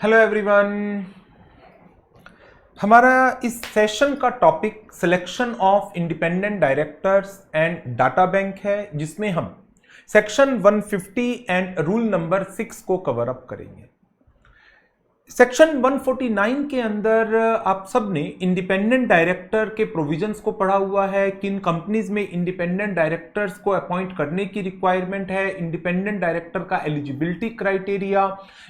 Hello everyone. हमारा इस session का topic selection of independent directors and data bank है, जिसमें हम सेक्शन 150 एंड रूल नंबर 6 को कवर अप करेंगे। सेक्शन 149 के अंदर आप सब ने इंडिपेंडेंट डायरेक्टर के प्रोविजंस को पढ़ा हुआ है। किन कंपनीज में इंडिपेंडेंट डायरेक्टर्स को अपॉइंट करने की रिक्वायरमेंट है, इंडिपेंडेंट डायरेक्टर का एलिजिबिलिटी क्राइटेरिया,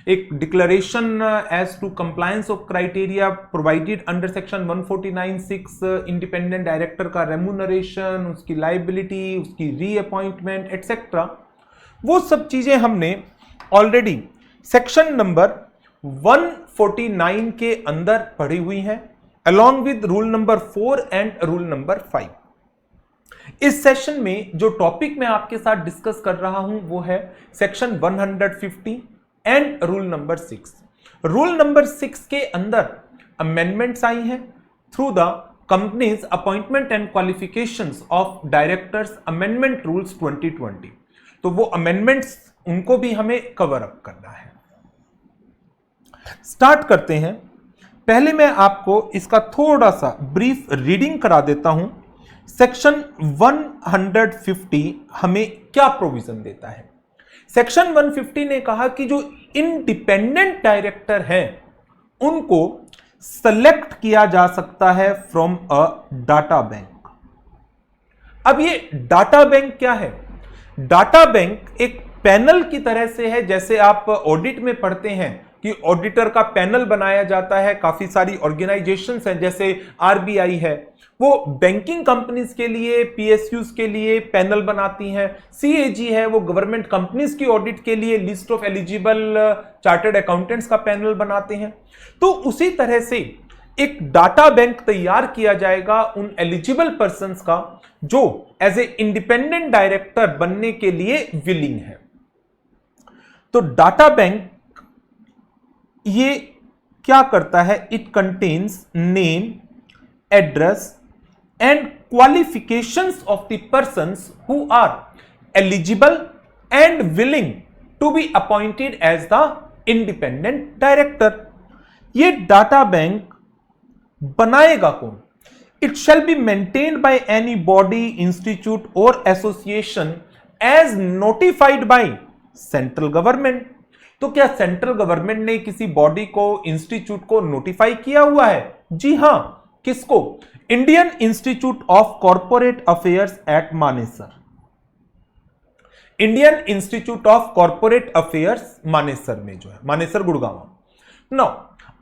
एक declaration as to compliance of criteria provided under section 149(6), independent director का रेम्यूनरेशन, उसकी लाइबिलिटी, उसकी रीअपॉइंटमेंट एटसेट्रा। वो सब चीजें हमने ऑलरेडी सेक्शन नंबर 149 के अंदर पढ़ी हुई हैं, along with rule number 4 and rule number 5। इस सेशन में जो टॉपिक मैं आपके साथ डिस्कस कर रहा हूं वो है section 150 and rule number 6। Rule number 6 के अंदर अमेंडमेंट्स आई हैं through the companies appointment and qualifications of directors amendment rules 2020। तो वो अमेंडमेंट्स उनको भी हमें कवर अप करना है। स्टार्ट करते हैं। पहले मैं आपको इसका थोड़ा सा ब्रीफ रीडिंग करा देता हूं। सेक्शन 150 हमें क्या प्रोविजन देता है। सेक्शन 150 ने कहा कि जो इंडिपेंडेंट डायरेक्टर हैं उनको सेलेक्ट किया जा सकता है फ्रॉम अ डाटा बैंक। अब ये डाटा बैंक क्या है? डाटा बैंक एक पैनल की तरह से है। जैसे आप ऑडिट में पढ़ते हैं कि ऑडिटर का पैनल बनाया जाता है, काफी सारी ऑर्गेनाइजेशंस हैं, जैसे आरबीआई है, वो बैंकिंग कंपनीज के लिए, पीएसयूज के लिए पैनल बनाती हैं। सीएजी है, वो गवर्नमेंट कंपनीज की ऑडिट के लिए list of eligible chartered accountants का पैनल बनाते हैं। तो उसी तरह से एक डाटा बैंक तैयार किया जाएगा उन एलिजिबल पर्संस का जो एज ए इंडिपेंडेंट डायरेक्टर बनने के लिए विलिंग है। तो डाटा बैंक ये क्या करता है? It contains name, address and qualifications of the persons who are eligible and willing to be appointed as the independent director. ये डाटा बैंक बनाएगा कौन? It shall be maintained by any body, institute or association as notified by central government. तो क्या central government ने किसी body को, institute को notify किया हुआ है? जी हां। किसको? Indian institute of corporate affairs at Manesar. Indian institute of corporate affairs Manesar में जो है, मानेसर गुड़गांव। नाउ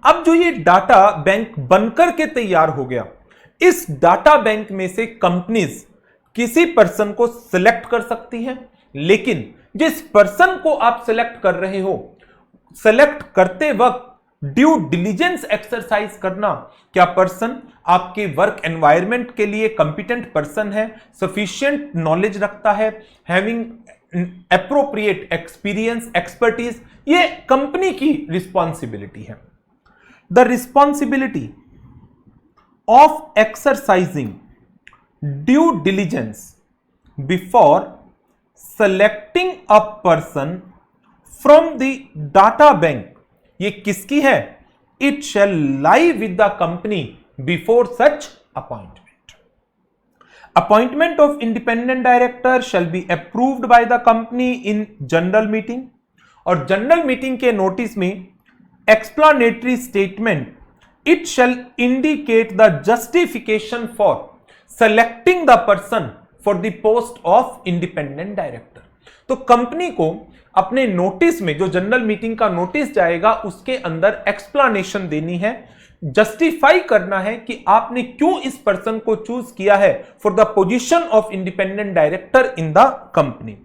अब जो ये डाटा बैंक बनकर के तैयार हो गया, इस डाटा बैंक में से कंपनीज किसी पर्सन को सिलेक्ट कर सकती हैं, लेकिन जिस पर्सन को आप सिलेक्ट कर रहे हो, सिलेक्ट करते वक्त ड्यू डिलीजेंस एक्सरसाइज करना। क्या पर्सन आपके वर्क एनवायरनमेंट के लिए कंपिटेंट पर्सन है, सफिशिएंट नॉलेज रखता है, हैविंग एप्रोप्रिएट एक्सपीरियंस, एक्सपर्टीज, ये कंपनी की रिस्पॉन्सिबिलिटी है। The responsibility of exercising due diligence before selecting a person from the data bank, ये किसकी है? It shall lie with the company before such appointment. Appointment of independent director shall be approved by the company in general meeting, और general meeting के notice में explanatory statement, it shall indicate the justification for selecting the person for the post of independent director. तो company को अपने notice में, जो general meeting का notice जाएगा, उसके अंदर एक्सप्लेनेशन देनी है, जस्टिफाई करना है कि आपने क्यों इस पर्सन को चूज किया है for the position of independent director in the company.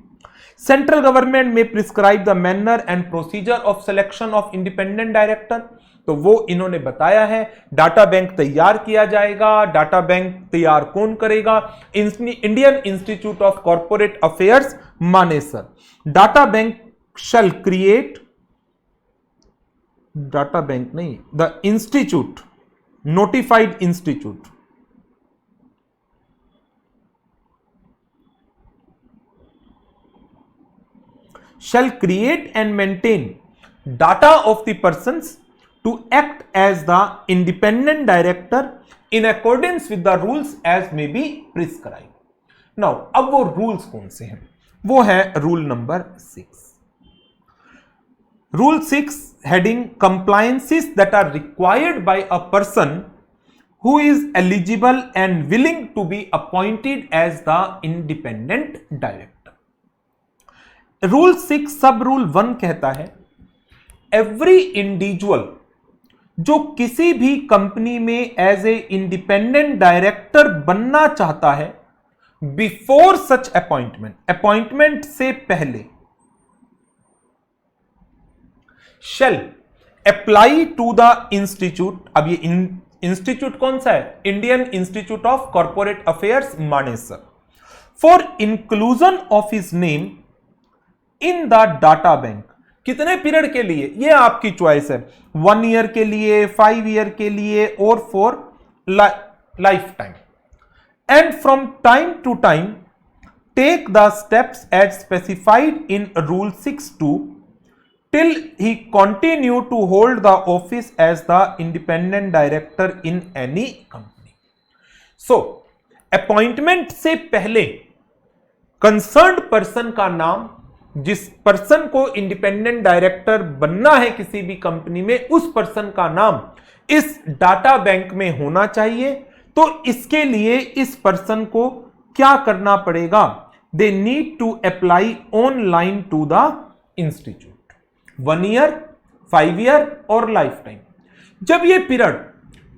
Central government may prescribe the manner and procedure of selection of independent director. तो वो इन्होंने बताया है। डाटा बैंक तैयार किया जाएगा। डाटा बैंक तैयार कौन करेगा? Indian institute of corporate affairs Manesar. Data bank shall create, data bank नहीं, the institute, notified institute, shall create and maintain data of the persons to act as the independent director in accordance with the rules as may be prescribed. Now, अब वो rules कौन से हैं? वो है rule number 6. Rule 6 heading compliances that are required by a person who is eligible and willing to be appointed as the independent director. Rule 6 sub rule 1 कहता है every individual जो किसी भी कंपनी में एज ए इंडिपेंडेंट डायरेक्टर बनना चाहता है before such appointment से पहले shall apply to the institute. अब ये इंस्टीट्यूट कौन सा है? Indian institute of corporate affairs Manesar, for inclusion of his name in the data bank. कितने पीरियड के लिए? ये आपकी चॉइस है, 1 ईयर के लिए, 5 ईयर के लिए और for lifetime. And from time to time take the steps as specified in rule 6(2) till he continue to hold the office as the independent director in any company. So, appointment से पहले concerned person का नाम, जिस person को independent director बनना है किसी भी कंपनी में, उस पर्सन का नाम इस डाटा बैंक में होना चाहिए. तो इसके लिए इस पर्सन को क्या करना पड़ेगा? They need to apply online to the institute. 1 year, 5 year और लाइफ टाइम. जब ये पीरियड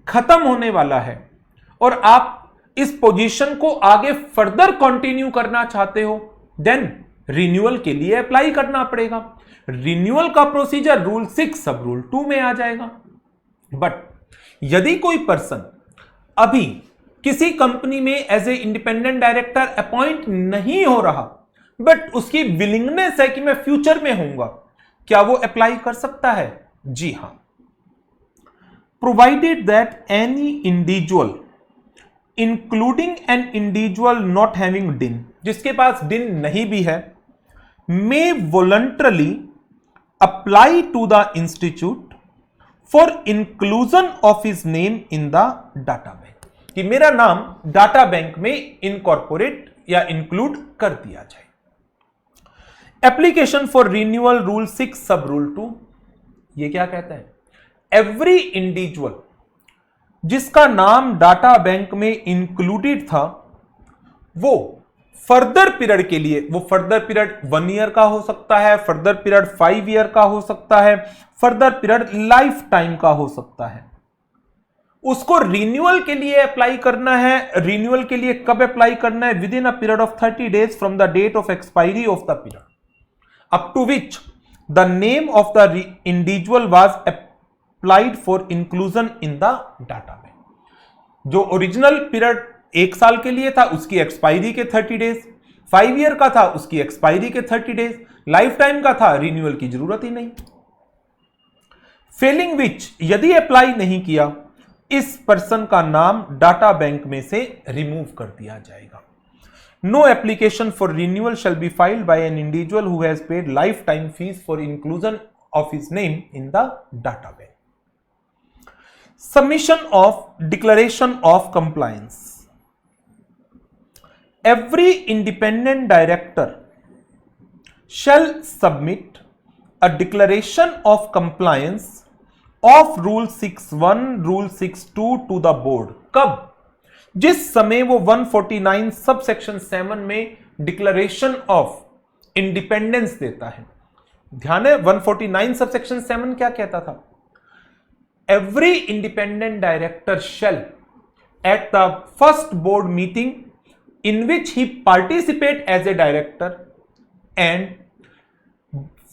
खत्म होने वाला है और आप इस पोजीशन को आगे फर्दर कंटिन्यू करना चाहते हो, देन रिन्यूअल के लिए अप्लाई करना पड़ेगा. रिन्यूअल का प्रोसीजर रूल 6 सब रूल 2 में आ जाएगा. बट यदि कोई पर्सन अभी किसी कंपनी में as a independent director appoint नहीं हो रहा, बट उसकी विलिंगनेस है कि मैं फ्यूचर में होऊंगा, क्या वो अप्लाई कर सकता है? जी हां. Provided that any individual including an individual not having DIN, जिसके पास डिन नहीं भी है, may voluntarily apply to the institute for inclusion of his name in the data bank, कि मेरा नाम डाटा बैंक में इनकॉर्पोरेट या इंक्लूड कर दिया जाए. Application for renewal rule 6 sub rule 2, ये क्या कहता है? एवरी इंडिविजुअल जिसका नाम डाटा बैंक में इंक्लूडेड था, वो फर्दर पीरियड के लिए, वो फर्दर पीरियड 1 ईयर का हो सकता है, फर्दर पीरियड 5 ईयर का हो सकता है, फर्दर पीरियड लाइफ टाइम का हो सकता है, उसको रिन्यूअल के लिए अप्लाई करना है. रिन्यूअल के लिए कब अप्लाई करना है? Within a period of 30 days from the date of expiry of the period up to which the name of the individual was applied for inclusion in the data bank. जो original period 1 साल के लिए था, उसकी expiry के 30 days, 5 year का था, उसकी एक्सपायरी के 30 days, लाइफ टाइम का था, रिन्यूअल की जरूरत ही नहीं. फेलिंग विच, यदि अप्लाई नहीं किया, इस पर्सन का नाम डाटा बैंक में से रिमूव कर दिया जाएगा. No application for renewal shall be filed by an individual who has paid lifetime fees for inclusion of his name in the data bank. Submission of declaration of compliance. Every independent director shall submit a declaration of compliance of Rule 6(1), Rule 6(2) to the board. कब? जिस समय वो 149 sub section 7 में declaration of independence देता है. ध्यान है, 149 sub section 7 क्या कहता था? Every independent director shall at the first board meeting in which he participate as a director and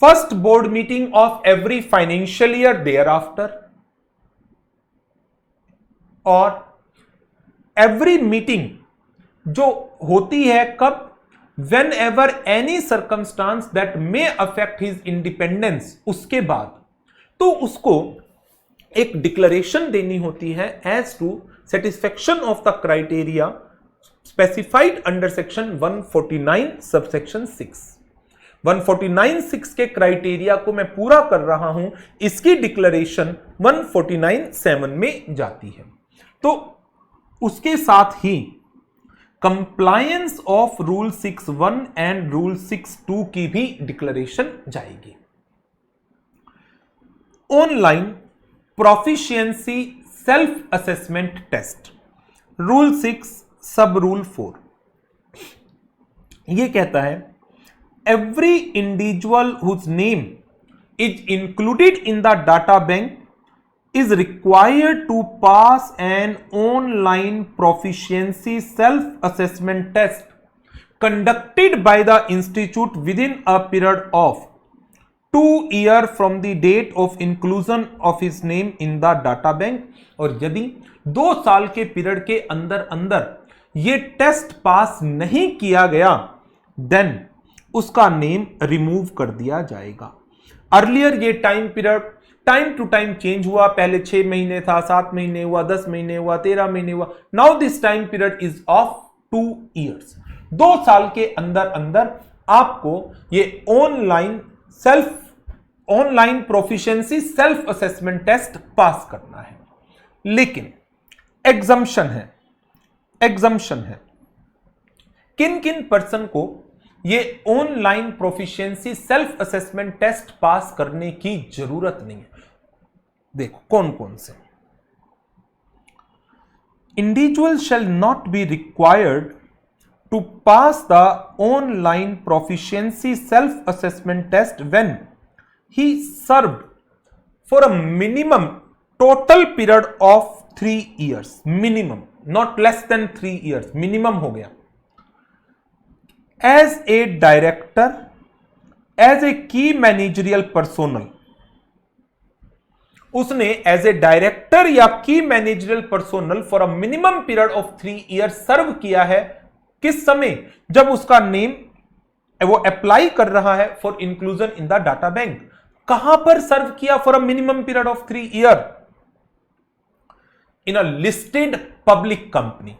first board meeting of every financial year thereafter, और every meeting जो होती है कब? Whenever any circumstance that may affect his independence, उसके बाद तो उसको एक डिक्लेरेशन देनी होती है as to satisfaction of the criteria specified under section 149 subsection 6. 149(6) के क्राइटेरिया को मैं पूरा कर रहा हूं, इसकी डिक्लेरेशन 149(7) में जाती है। तो उसके साथ ही compliance of rule 6(1) and rule 6(2) की भी डिक्लेरेशन जाएगी। Online proficiency self assessment test, rule 6 sub rule 4 यह कहता है every individual whose name is included in the data bank is required to pass an online proficiency self-assessment test conducted by the institute within a period of 2 years from the date of inclusion of his name in the data bank। और यदि 2 साल के period के अंदर अंदर ये test pass नहीं किया गया देन उसका नेम रिमूव कर दिया जाएगा। अर्लियर ये time period time to time change हुआ, पहले 6 महीने था, 7 महीने हुआ, 10 महीने हुआ, 13 महीने हुआ। Now this time period is of 2 years। 2 साल के अंदर अंदर आपको ये online proficiency self assessment test pass करना है। लेकिन एग्जम्पशन है किन किन पर्सन को ये online proficiency self assessment test pass करने की जरूरत नहीं है। देखो कौन कौन से। Individual shall not be required to pass the online proficiency self assessment test when he served for a minimum total period of 3 years। Minimum, not less than 3 years, minimum हो गया। As a director, as a key managerial personnel, उसने as a director या की managerial personnel for a minimum period of 3 years सर्व किया है। किस समय? जब उसका नेम वो अप्लाई कर रहा है for inclusion in the data bank. कहां पर सर्व किया for a minimum period of 3 years? In a listed public company.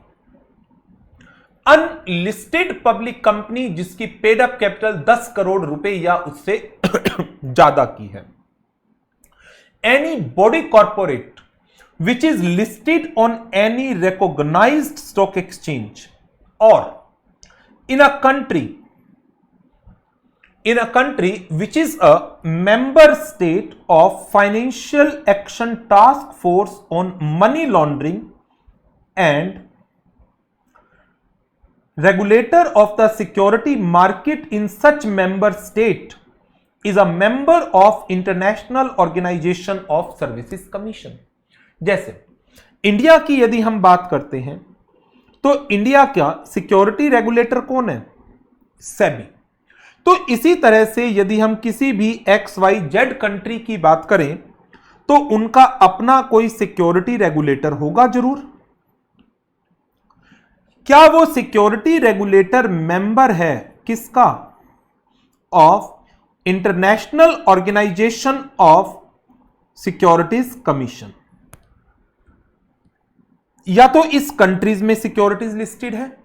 Unlisted public company जिसकी पेड अप कैपिटल 10 करोड़ रुपए या उससे ज्यादा की है। Any body corporate which is listed on any recognised stock exchange और in a country which is a member state of Financial Action Task Force on Money Laundering and regulator of the security market in such member state is a member of International Organization of Services Commission। जैसे India की यदि हम बात करते हैं तो India का security regulator कौन है? सेबी। तो इसी तरह से यदि हम किसी भी XYZ कंट्री की बात करें तो उनका अपना कोई सिक्योरिटी रेगुलेटर होगा जरूर। क्या वो सिक्योरिटी रेगुलेटर मेंबर है किसका? Of international organisation of securities commission. या तो इस कंट्रीज में सिक्योरिटीज लिस्टेड है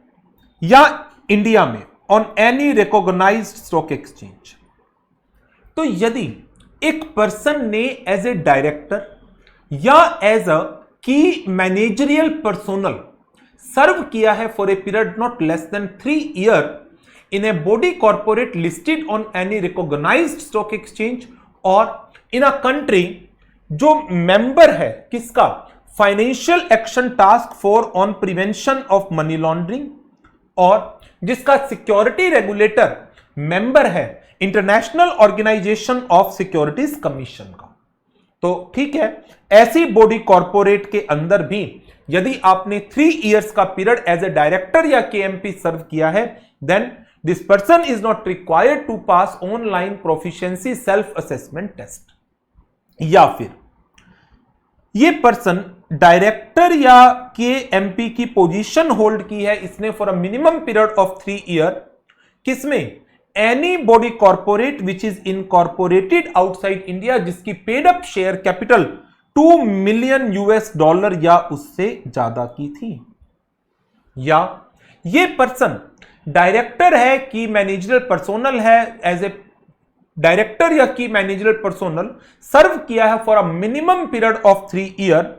या इंडिया में on any recognised stock exchange. तो यदि एक पर्सन ने एज ए डायरेक्टर या as a key managerial personnel serve किया है for a period not less than 3 years in a body corporate listed on any recognised stock exchange और in a country जो member है किसका? Financial action task force on prevention of money laundering और जिसका security regulator member है international organisation of securities commission का। तो ठीक है, ऐसी बॉडी कॉर्पोरेट के अंदर भी यदि आपने 3 years का पीरियड एज ए डायरेक्टर या केएमपी सर्व किया है then this person is not required to pass online proficiency self assessment test. या फिर ये पर्सन डायरेक्टर या केएमपी की पोजीशन होल्ड की है इसने for a minimum period of 3 years किसमें? Any body corporate which is incorporated outside India जिसकी paid up share capital $2 million या उससे ज्यादा की थी। या ये पर्सन डायरेक्टर है, की मैनेजरल पर्सोनल है, एज ए डायरेक्टर या की मैनेजरल पर्सोनल सर्व किया है for a minimum period of 3 year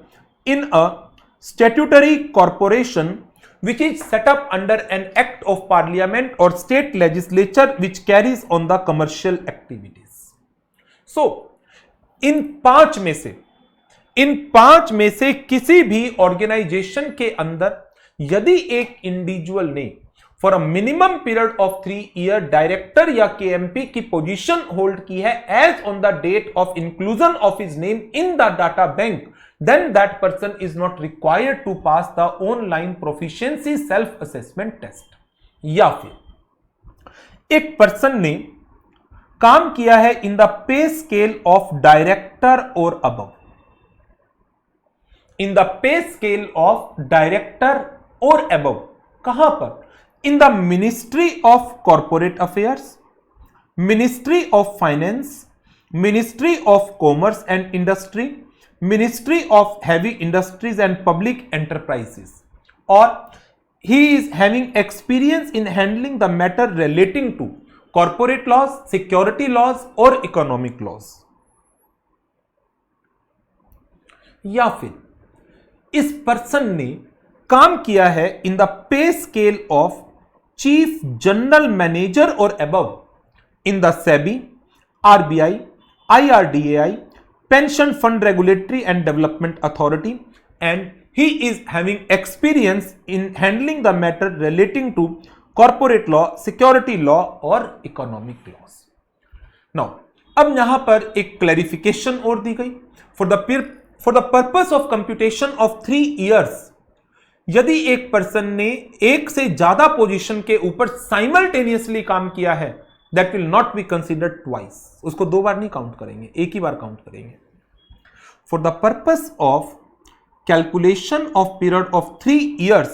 in a statutory corporation which is set up under an act of parliament or state legislature which carries on the commercial activities. So इन पांच में से किसी भी organisation के अंदर यदि एक इंडिविजुअल ने for a minimum period of 3 year director या केएमपी की पोजीशन होल्ड की है as on the date of inclusion of his name in the data bank, then that person is not required to pass the online proficiency self assessment test. या फिर एक person ने काम किया है in the pay scale of director or above, in the pay scale of director or above, कहां पर? In the ministry of corporate affairs, ministry of finance, ministry of commerce and industry, Ministry of Heavy Industries and Public Enterprises, or he is having experience in handling the matter relating to corporate laws, security laws or economic laws. या फिर इस person ने काम किया है in the pay scale of chief general manager or above in the SEBI, RBI, IRDAI, Pension Fund Regulatory and Development Authority, and he is having experience in handling the matter relating to corporate law, security law or economic laws. Now, अब यहां पर एक clarification और दी गई for the purpose of computation of 3 years. यदि एक person ने एक से ज्यादा पोजीशन के ऊपर साइमल्टेनियसली काम किया है, that will not be considered twice. उसको दो बार नहीं काउंट करेंगे, एक ही बार काउंट करेंगे. For the purpose of calculation of period of 3 years,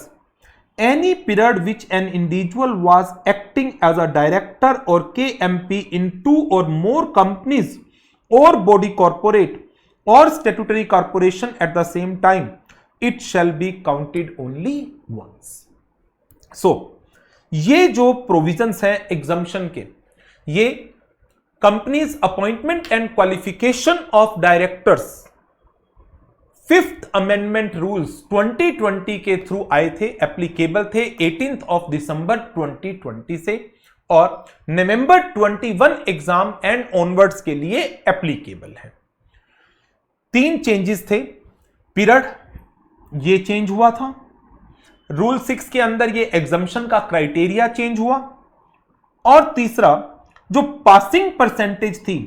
any period which an individual was acting as a director or KMP in 2 or more companies or body corporate or statutory corporation at the same time, it shall be counted only once. So, ये जो provisions हैं exemption के, ये companies appointment and qualification of directors 5th amendment rules 2020 के through आए थे, applicable थे 18th of December 2020 से, और नवंबर 21 एग्जाम एंड ऑनवर्ड्स के लिए एप्लीकेबल है. 3 चेंजेस थे. पीरियड ये चेंज हुआ था, रूल 6 के अंदर ये एग्जम्पशन का क्राइटेरिया चेंज हुआ, और तीसरा जो पासिंग परसेंटेज थी,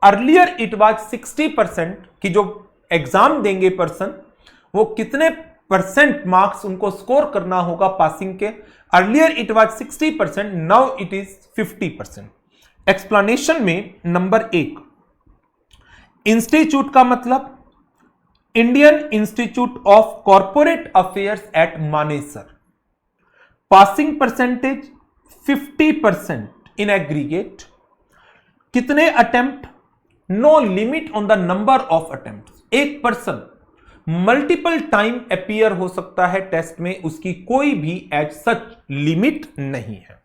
अर्लियर इट वाज 60% की जो एग्जाम देंगे पर्सन, वो कितने परसेंट मार्क्स उनको स्कोर करना होगा पासिंग के, earlier it was 60%, now it is 50%. Explanation में नंबर 1, इंस्टीट्यूट का मतलब Indian institute of corporate affairs at Manesar. Passing percentage 50% in aggregate. कितने attempt? No limit on the number of attempt. एक person multiple time appear हो सकता है test में, उसकी कोई भी एज सच लिमिट नहीं है.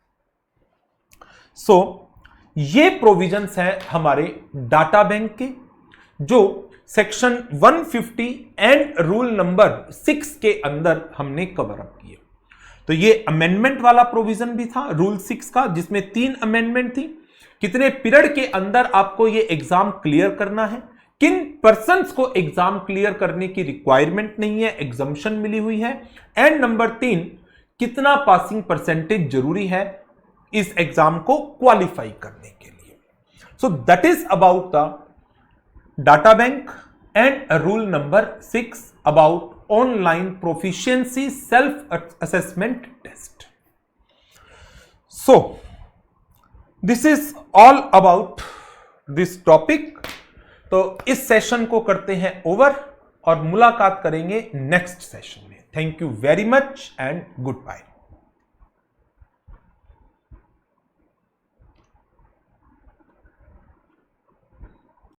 सो ये प्रोविजंस हैं हमारे डाटा बैंक के, जो सेक्शन 150 एंड रूल नंबर 6 के अंदर हमने कवर अप किया. तो ये अमेंडमेंट वाला प्रोविजन भी था रूल 6 का, जिसमें 3 अमेंडमेंट थी. कितने पीरियड के अंदर आपको ये एग्जाम क्लियर करना है, किन पर्संस को एग्जाम क्लियर करने की रिक्वायरमेंट नहीं है, एग्जम्पशन मिली हुई है, एंड नंबर 3, कितना पासिंग परसेंटेज जरूरी है इस एग्जाम को क्वालिफाई करने के लिए. So that is about the data bank and rule number 6 about online proficiency self assessment test. So this is all about this topic. तो इस सेशन को करते हैं ओवर और मुलाकात करेंगे नेक्स्ट सेशन में. Thank you very much and good bye.